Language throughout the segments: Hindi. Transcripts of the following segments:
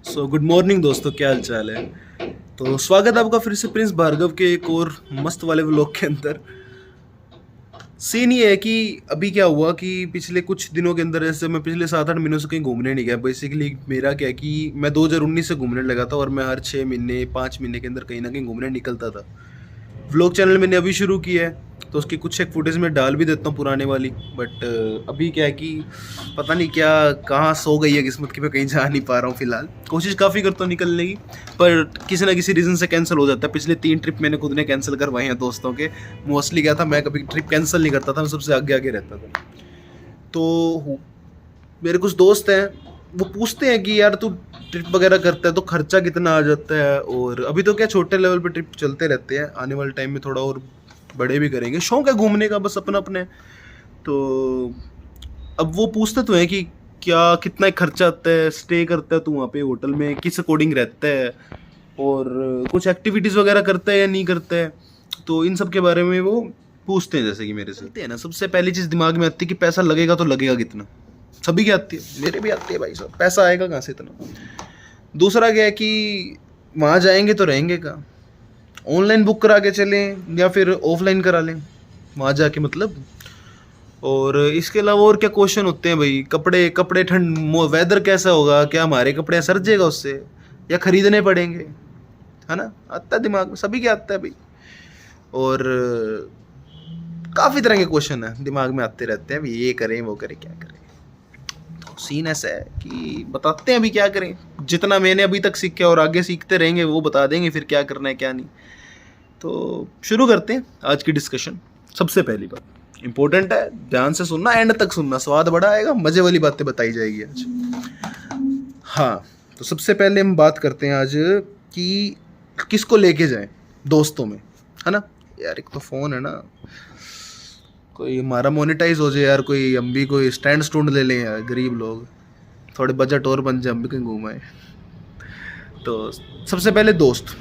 गुड मॉर्निंग दोस्तों, क्या हाल चाल है। तो स्वागत है आपका फिर से प्रिंस भार्गव के एक और मस्त वाले व्लॉग के अंदर। सीन ये है कि अभी क्या हुआ कि पिछले कुछ दिनों के अंदर, ऐसे मैं पिछले 7-8 महीनों से कहीं घूमने नहीं गया। बेसिकली मेरा क्या है कि मैं 2019 से घूमने लगा था और मैं हर 6 महीने 5 महीने के अंदर कहीं ना कहीं घूमने निकलता था। व्लॉग चैनल मैंने अभी शुरू किया है तो उसकी कुछ एक फुटेज में डाल भी देता हूँ पुराने वाली। बट अभी क्या है कि पता नहीं क्या कहाँ सो गई है किस्मत की, मैं कहीं जा नहीं पा रहा हूँ फिलहाल। कोशिश काफ़ी करता हूँ निकलने की, पर किसी ना किसी रीज़न से कैंसिल हो जाता है। पिछले 3 ट्रिप मैंने खुद ने कैंसिल करवाए हैं दोस्तों के। मोस्टली क्या था, मैं कभी ट्रिप कैंसिल नहीं करता था, मैं सबसे आगे आगे रहता था। तो मेरे कुछ दोस्त हैं, वो पूछते हैं कि यार तू ट्रिप वगैरह करता है तो खर्चा कितना आ जाता है। और अभी तो क्या छोटे लेवल पे ट्रिप चलते रहते हैं, आने वाले टाइम में थोड़ा और बड़े भी करेंगे। शौक है घूमने का बस अपना अपने। तो अब वो पूछते तो हैं कि क्या कितना खर्चा आता है, स्टे करता है तू वहाँ पे होटल में, किस अकॉर्डिंग रहता है, और कुछ एक्टिविटीज़ वगैरह करता है या नहीं करता है। तो इन सब के बारे में वो पूछते हैं, जैसे कि मेरे से पूछते हैं ना। सबसे पहली चीज़ दिमाग में आती है कि पैसा लगेगा तो लगेगा कितना। सभी की आती है, मेरे भी आती है भाई साहब, पैसा आएगा कहाँ से इतना। दूसरा क्या है कि वहाँ जाएंगे तो रहेंगे कहाँ, ऑनलाइन बुक करा के चलें या फिर ऑफलाइन करा लें वहाँ जाके, मतलब। और इसके अलावा और क्या क्वेश्चन होते हैं भाई, कपड़े कपड़े ठंड वेदर कैसा होगा, क्या हमारे कपड़े सर जाएगा उससे या खरीदने पड़ेंगे, है ना। आता है दिमाग में, सभी के आता है भाई। और काफ़ी तरह के क्वेश्चन है दिमाग में आते रहते हैं, भाई ये करें वो करें क्या करें। तो सीन ऐसा है कि बताते हैं अभी क्या करें। जितना मैंने अभी तक सीखा और आगे सीखते रहेंगे वो बता देंगे फिर क्या करना है क्या नहीं। तो शुरू करते हैं आज की डिस्कशन। सबसे पहली बात इंपॉर्टेंट है, ध्यान से सुनना, एंड तक सुनना, स्वाद बड़ा आएगा, मजे वाली बातें बताई जाएगी आज। हाँ, तो सबसे पहले हम बात करते हैं आज कि किसको लेके जाएं दोस्तों में, है ना। यार एक तो फ़ोन है ना, कोई हमारा मोनेटाइज हो जाए यार, कोई हम भी कोई स्टैंड स्टूंड ले लें यार, गरीब लोग, थोड़े बजट और बन जाए, हम भी कहीं घूमाएं। तो सबसे पहले दोस्त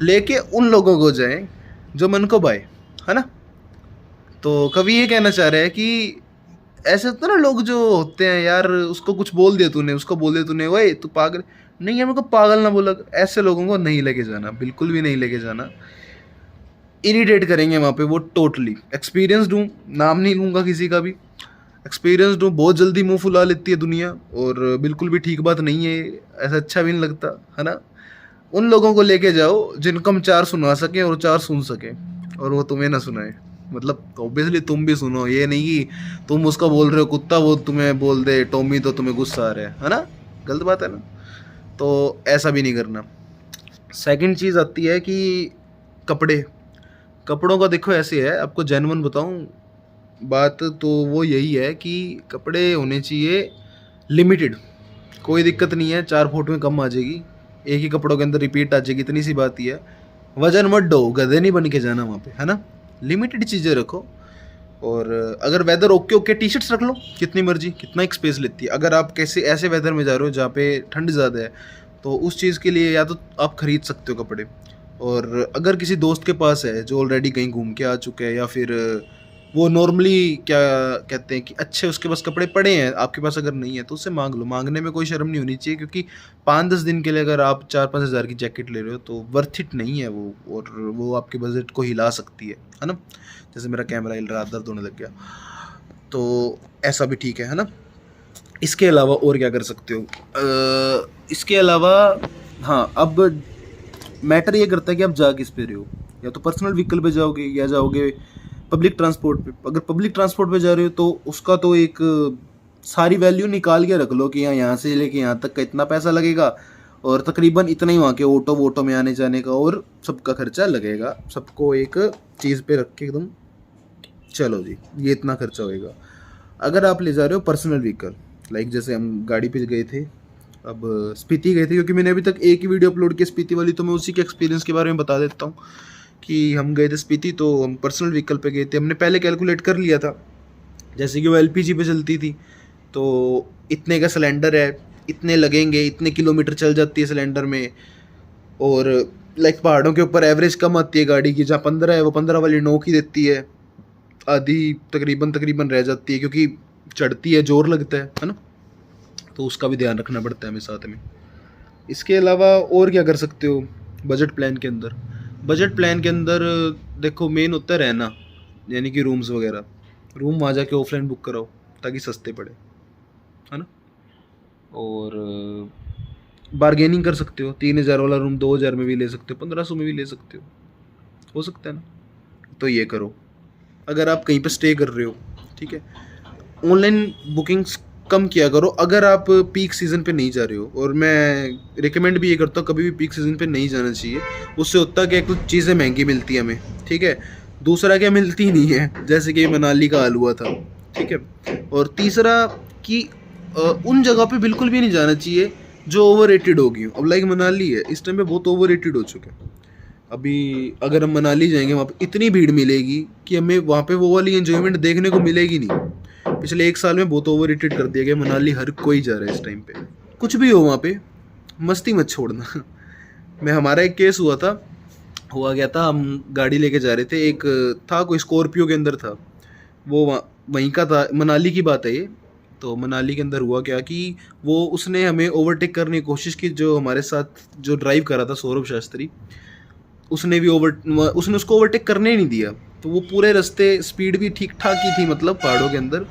लेके उन लोगों को जाएं जो मन को भाए, है ना। तो कवि ये कहना चाह रहे हैं कि ऐसे होते हैं ना लोग जो होते हैं यार, उसको कुछ बोल दिया तूने, उसको बोल दिया तूने, वही तू पागल नहीं है, मेरे को पागल ना बोला। ऐसे लोगों को नहीं लेके जाना, बिल्कुल भी नहीं लेके जाना। इरिटेट करेंगे वहाँ पे वो टोटली। एक्सपीरियंस्ड हूँ, नाम नहीं लूँगा किसी का भी, एक्सपीरियंस्ड हूँ। बहुत जल्दी मुंह फुला लेती है दुनिया और बिल्कुल भी ठीक बात नहीं है, ऐसा अच्छा भी नहीं लगता, है ना। उन लोगों को लेके जाओ जिनको हम चार सुना सकें और चार सुन सकें, और वो तुम्हें ना सुनाए। मतलब ऑब्वियसली तुम भी सुनो, ये नहीं कि तुम उसको बोल रहे हो कुत्ता, वो तुम्हें बोल दे टॉमी तो तुम्हें गुस्सा आ रहा है ना। गलत बात है ना। तो ऐसा भी नहीं करना। सेकंड चीज़ आती है कि कपड़े। कपड़ों का देखो ऐसे है, आपको जेन्युइन बताऊं बात तो वो यही है कि कपड़े होने चाहिए लिमिटेड। कोई दिक्कत नहीं है, 4 फुट में कम आ जाएगी, एक ही कपड़ों के अंदर रिपीट आ जाएगी, इतनी सी बात ही है। वजन मत डो, गधे नहीं बन के जाना वहाँ पे, है ना। लिमिटेड चीज़ें रखो। और अगर weather okay okay, T shirts रख लो कितनी मर्जी, कितना एक स्पेस लेती है। अगर आप कैसे ऐसे वेदर में जा रहे हो जहाँ पे ठंड ज़्यादा है, तो उस चीज़ के लिए या तो आप खरीद सकते हो कपड़े। और अगर किसी दोस्त के पास है जो ऑलरेडी कहीं घूम के आ चुके हैं, या फिर वो नॉर्मली क्या कहते हैं कि अच्छे उसके पास कपड़े पड़े हैं, आपके पास अगर नहीं है तो उससे मांग लो। मांगने में कोई शर्म नहीं होनी चाहिए, क्योंकि 5-10 दिन के लिए अगर आप 4-5 हज़ार की जैकेट ले रहे हो तो वर्थ इट नहीं है वो, और वो आपके बजट को हिला सकती है ना। जैसे मेरा कैमरा हिल रहा, दर्द होने लग गया, तो ऐसा भी ठीक है ना। इसके अलावा और क्या कर सकते हो, इसके अलावा हाँ, अब मैटर ये करता है कि आप जा किस पे रहे हो। या तो पर्सनल व्हीकल पे जाओगे या जाओगे पब्लिक ट्रांसपोर्ट पे। अगर पब्लिक ट्रांसपोर्ट पे जा रहे हो तो उसका तो एक सारी वैल्यू निकाल के रख लो कि यहाँ से लेके यहाँ तक का इतना पैसा लगेगा, और तकरीबन इतना ही वहाँ के ऑटो वोटो में आने जाने का और सबका खर्चा लगेगा। सबको एक चीज़ पे रख के एकदम चलो जी, ये इतना खर्चा होएगा। अगर आप ले जा रहे हो पर्सनल व्हीकल, लाइक जैसे हम गाड़ी पे गए थे, अब स्पीति गए थे, क्योंकि मैंने अभी तक एक ही वीडियो अपलोड की स्पीति वाली, तो मैं उसी के एक्सपीरियंस के बारे में बता देता हूँ कि हम गए थे स्पीति। तो हम पर्सनल व्हीकल पे गए थे, हमने पहले कैलकुलेट कर लिया था, जैसे कि वो एलपीजी पे चलती थी, तो इतने का सिलेंडर है, इतने लगेंगे, इतने किलोमीटर चल जाती है सिलेंडर में। और लाइक पहाड़ों के ऊपर एवरेज कम आती है गाड़ी की, जहाँ 15 है वो 15 वाली 9 की देती है, आधी तकरीबन तकरीबन रह जाती है, क्योंकि चढ़ती है जोर लगता है ना। तो उसका भी ध्यान रखना पड़ता है हमें साथ में। इसके अलावा और क्या कर सकते हो बजट प्लान के अंदर? बजट प्लान के अंदर देखो मेन होता है रहना, यानी कि रूम्स वगैरह। रूम वहाँ जाके ऑफलाइन बुक कराओ ताकि सस्ते पड़े, है ना। और बार्गेनिंग कर सकते हो, 3,000 वाला रूम 2,000 में भी ले सकते हो, 1,500 में भी ले सकते हो सकता है ना। तो ये करो अगर आप कहीं पे स्टे कर रहे हो, ठीक है। ऑनलाइन बुकिंग्स कम किया करो अगर आप पीक सीज़न पे नहीं जा रहे हो, और मैं रिकमेंड भी ये करता हूँ कभी भी पीक सीज़न पे नहीं जाना चाहिए। उससे होता है कि कुछ चीज़ें महंगी मिलती है हमें, ठीक है। दूसरा क्या मिलती ही नहीं है, जैसे कि मनाली का हाल हुआ था, ठीक है। और तीसरा कि उन जगह पे बिल्कुल भी नहीं जाना चाहिए जो ओवर रेटेड होगी। अब लाइक मनाली है, इस टाइम पे बहुत ओवर रेटेड हो चुका है। अभी अगर हम मनाली जाएंगे वहाँ पे इतनी भीड़ मिलेगी कि हमें वहाँ पे वो वाली एंजॉयमेंट देखने को मिलेगी नहीं। पिछले 1 साल में बहुत ओवर रेटेड कर दिया गया मनाली, हर कोई जा रहा है इस टाइम पे। कुछ भी हो वहाँ पे मस्ती मत छोड़ना। मैं हमारा एक केस हुआ गया था, हम गाड़ी लेके जा रहे थे, एक था कोई स्कॉर्पियो के अंदर था, वो वहीं का था, मनाली की बात है ये। तो मनाली के अंदर हुआ क्या कि वो उसने हमें ओवरटेक करने की कोशिश की, जो हमारे साथ जो ड्राइव कर रहा था सौरभ शास्त्री, उसने उसको ओवरटेक करने ही नहीं दिया। तो वो पूरे रास्ते स्पीड भी ठीक ठाक ही थी, मतलब पहाड़ों के अंदर,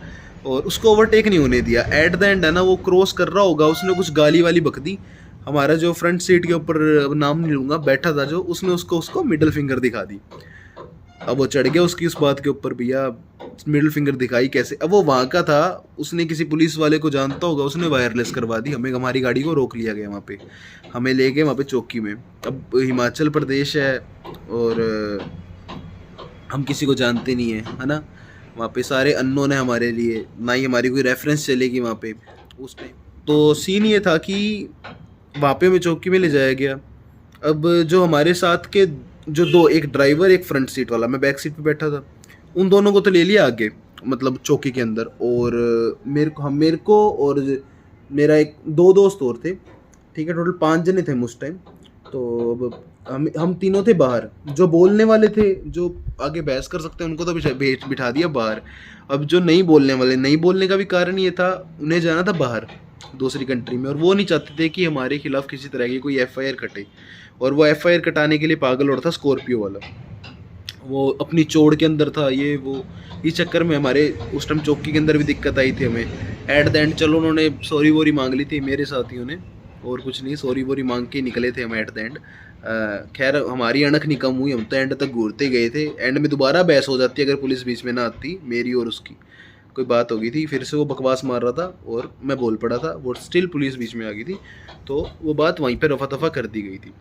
और उसको ओवरटेक नहीं होने दिया। एट द एंड है ना, वो क्रॉस कर रहा होगा, उसने कुछ गाली वाली बक दी। हमारा जो फ्रंट सीट के ऊपर, नाम नहीं लूँगा, बैठा था जो, उसने उसको मिडिल फिंगर दिखा दी। अब वो चढ़ गया उसकी उस बात के ऊपर, भैया मिडिल फिंगर दिखाई कैसे? अब वो वहाँ का था, उसने किसी पुलिस वाले को जानता होगा, उसने वायरलेस करवा दी, हमें हमारी गाड़ी को रोक लिया गया वहाँ पे, हमें ले गए वहाँ पे चौकी में। अब हिमाचल प्रदेश है और हम किसी को जानते नहीं है ना, वहाँ पे सारे अननोन है हमारे लिए, ना ही हमारी कोई रेफरेंस चलेगी वहाँ पे उस टाइम। तो सीन ये था कि वहाँ पे हमें चौकी में ले जाया गया। अब जो हमारे साथ के जो दो, एक ड्राइवर एक फ्रंट सीट वाला, मैं बैक सीट पे बैठा था, उन दोनों को तो ले लिया आगे, मतलब चौकी के अंदर। और मेरे को और मेरा एक दो दोस्त और थे, ठीक है, टोटल 5 जने थे हम उस टाइम। तो अब हम तीनों थे बाहर, जो बोलने वाले थे, जो आगे बहस कर सकते हैं, उनको तो बिठा दिया बाहर। अब जो नहीं बोलने वाले, नहीं बोलने का भी कारण ये था, उन्हें जाना था बाहर दूसरी कंट्री में, और वो नहीं चाहते थे कि हमारे खिलाफ किसी तरह की कोई एफआईआर कटे। और वो एफआईआर कटाने के लिए पागल और था स्कॉर्पियो वाला, वो अपनी चोड़ के अंदर था, ये वो, इस चक्कर में हमारे उस टाइम चौकी के अंदर भी दिक्कत आई थी हमें। एट द एंड चलो उन्होंने सॉरी वोरी मांग ली थी मेरे साथियों ने, और कुछ नहीं, सॉरी वोरी मांग के निकले थे हम एट द एंड। खैर हमारी अणख नहीं कम हुई, हम तो एंड तक घूरते गए थे। एंड में दोबारा बहस हो जाती अगर पुलिस बीच में ना आती, मेरी और उसकी कोई बात हो गई थी, फिर से वो बकवास मार रहा था और मैं बोल पड़ा था, वो स्टिल पुलिस बीच में आ गई थी, तो वो बात वहीं पर रफा दफा कर दी गई थी।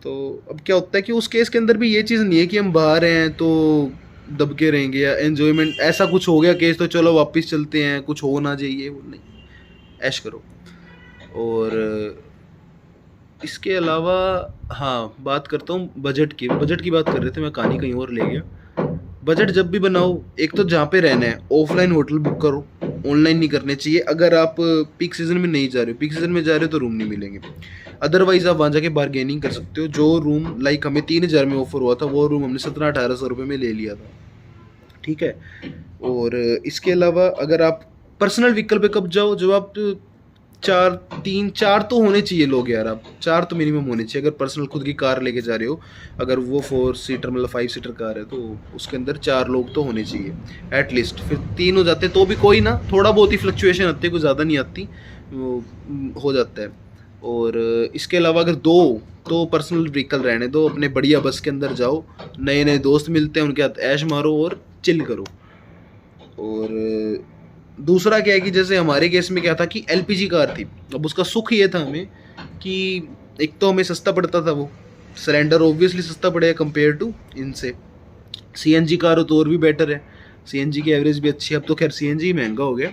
तो अब क्या होता है कि उस केस के अंदर भी ये चीज़ नहीं है कि हम बाहर हैं तो दब के रहेंगे या एन्जॉयमेंट, ऐसा कुछ हो गया केस तो चलो वापस चलते हैं, कुछ हो ना चाहिए, वो नहीं, ऐश करो। और इसके अलावा हाँ, बात करता हूँ बजट की बात कर रहे थे, मैं कहानी कहीं और ले गया। बजट जब भी बनाओ, एक तो जहाँ पे रहना है ऑफलाइन होटल बुक करो, ऑनलाइन नहीं करने चाहिए। अगर आप पीक सीज़न में नहीं जा रहे हो, पीक सीज़न में जा रहे हो तो रूम नहीं मिलेंगे। अदरवाइज़ आप वहाँ जाके बार्गेनिंग कर सकते हो। जो रूम लाइक हमें 3,000 में ऑफर हुआ था, वो रूम हमने 1700-1800 रुपये में ले लिया था, ठीक है। और इसके अलावा अगर आप पर्सनल व्हीकल पे कब जाओ, जब आप 4 तो होने चाहिए लोग यार, आप 4 तो मिनिमम होने चाहिए अगर पर्सनल खुद की कार लेके जा रहे हो। अगर वो 4 सीटर मतलब 5 सीटर कार है तो उसके अंदर 4 लोग तो होने चाहिए एटलीस्ट। फिर 3 हो जाते तो भी कोई ना, थोड़ा बहुत ही फ्लक्चुएशन आती है, कोई ज़्यादा नहीं आती, वो हो जाता है। और इसके अलावा अगर तो पर्सनल व्हीकल रहने दो, अपने बढ़िया बस के अंदर जाओ, नए नए दोस्त मिलते हैं, उनके साथ ऐश मारो और चिल करो। और दूसरा क्या है कि जैसे हमारे केस में क्या था कि एलपीजी कार थी। अब उसका सुख ये था हमें कि एक तो हमें सस्ता पड़ता था, वो सिलेंडर ऑब्वियसली सस्ता पड़ेगा कंपेयर टू इनसे। सीएनजी कार हो तो और भी बेटर है, सीएनजी की एवरेज भी अच्छी है। अब तो खैर सीएनजी महंगा हो गया।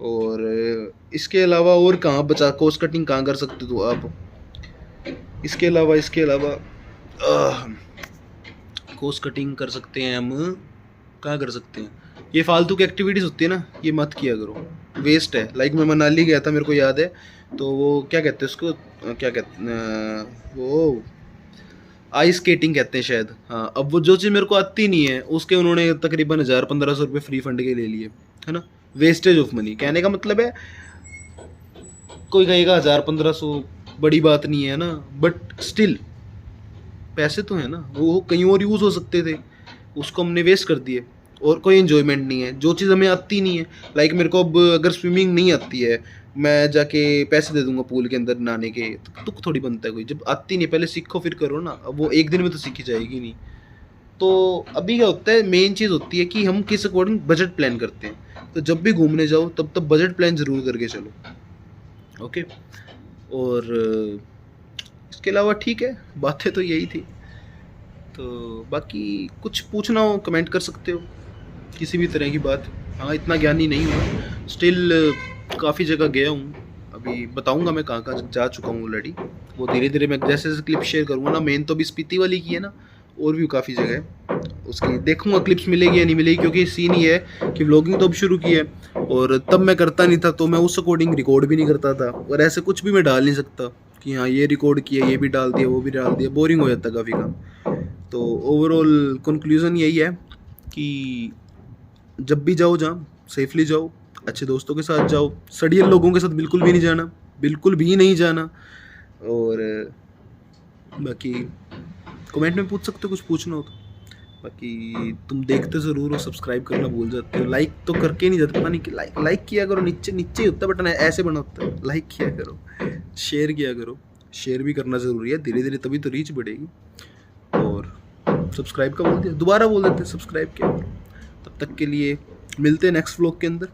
और इसके अलावा और कहाँ बचा, कॉस्ट कटिंग कहाँ कर सकते हो आप? इसके अलावा कॉस्ट कटिंग कर सकते हैं हम, कहाँ कर सकते हैं? ये फालतू की एक्टिविटीज़ होती है ना, ये मत किया करो, वेस्ट है। लाइक मैं मनाली गया था, मेरे को याद है, तो वो क्या कहते हैं उसको, क्या कहते हैं, वो आइस स्केटिंग कहते हैं शायद, हाँ। अब वो जो चीज़ मेरे को आती नहीं है, उसके उन्होंने तकरीबन 1000-1500 रुपये फ्री फंड के ले लिए, है ना। वेस्टेज ऑफ मनी कहने का मतलब है, कोई कहेगा 1000-1500 बड़ी बात नहीं है ना, बट स्टिल पैसे तो है ना, वो कहीं और यूज़ हो सकते थे, उसको हमने वेस्ट कर दिए। और कोई इन्जॉयमेंट नहीं है, जो चीज़ हमें आती नहीं है। लाइक मेरे को अब अगर स्विमिंग नहीं आती है, मैं जाके पैसे दे दूंगा पूल के अंदर नहाने के, तो तुक थोड़ी बनता है कोई। जब आती नहीं है, पहले सीखो फिर करो ना। अब वो एक दिन में तो सीखी जाएगी नहीं। तो अभी क्या होता है, मेन चीज़ होती है कि हम किस अकॉर्डिंग बजट प्लान करते हैं। तो जब भी घूमने जाओ तब तब बजट प्लान ज़रूर करके चलो, ओके। और इसके अलावा ठीक है, बातें तो यही थी। तो बाकी कुछ पूछना हो कमेंट कर सकते हो, किसी भी तरह की बात। हाँ, इतना ज्ञानी नहीं हूँ, स्टिल काफ़ी जगह गया हूँ। अभी बताऊँगा मैं कहाँ कहाँ जा चुका हूँ ऑलरेडी। वो धीरे धीरे मैं जैसे जैसे क्लिप शेयर करूँगा ना। मेन तो अभी स्पीति वाली की है ना, और भी काफ़ी जगह है, उसकी देखूँगा क्लिप्स मिलेगी या नहीं मिलेगी। क्योंकि सीन ये है कि व्लॉगिंग तो अब शुरू की है, और तब मैं करता नहीं था, तो मैं उस अकॉर्डिंग रिकॉर्ड भी नहीं करता था। और ऐसे कुछ भी मैं डाल नहीं सकता कि हाँ ये रिकॉर्ड किया, ये भी डाल दिया, वो भी डाल दिया, बोरिंग हो जाता काफ़ी काम। तो ओवरऑल कंक्लूज़न यही है कि जब भी जाओ, जहाँ सेफली जाओ, अच्छे दोस्तों के साथ जाओ, सड़ियल लोगों के साथ बिल्कुल भी नहीं जाना, बिल्कुल भी नहीं जाना। और बाकी कमेंट में पूछ सकते हो, कुछ पूछना हो तो। बाकी तुम देखते ज़रूर हो, सब्सक्राइब करना भूल जाते हो, लाइक तो करके नहीं जाते। पता नहीं कि लाइक किया करो, नीचे नीचे ही होता है बटन, ऐसे बना होता है। लाइक किया करो, शेयर किया करो, शेयर भी करना ज़रूरी है, धीरे धीरे तभी तो रीच बढ़ेगी। और सब्सक्राइब का बोल दिया, दोबारा बोल देते हैं, सब्सक्राइब किया करो। तब तक के लिए मिलते हैं नेक्स्ट व्लॉग के अंदर।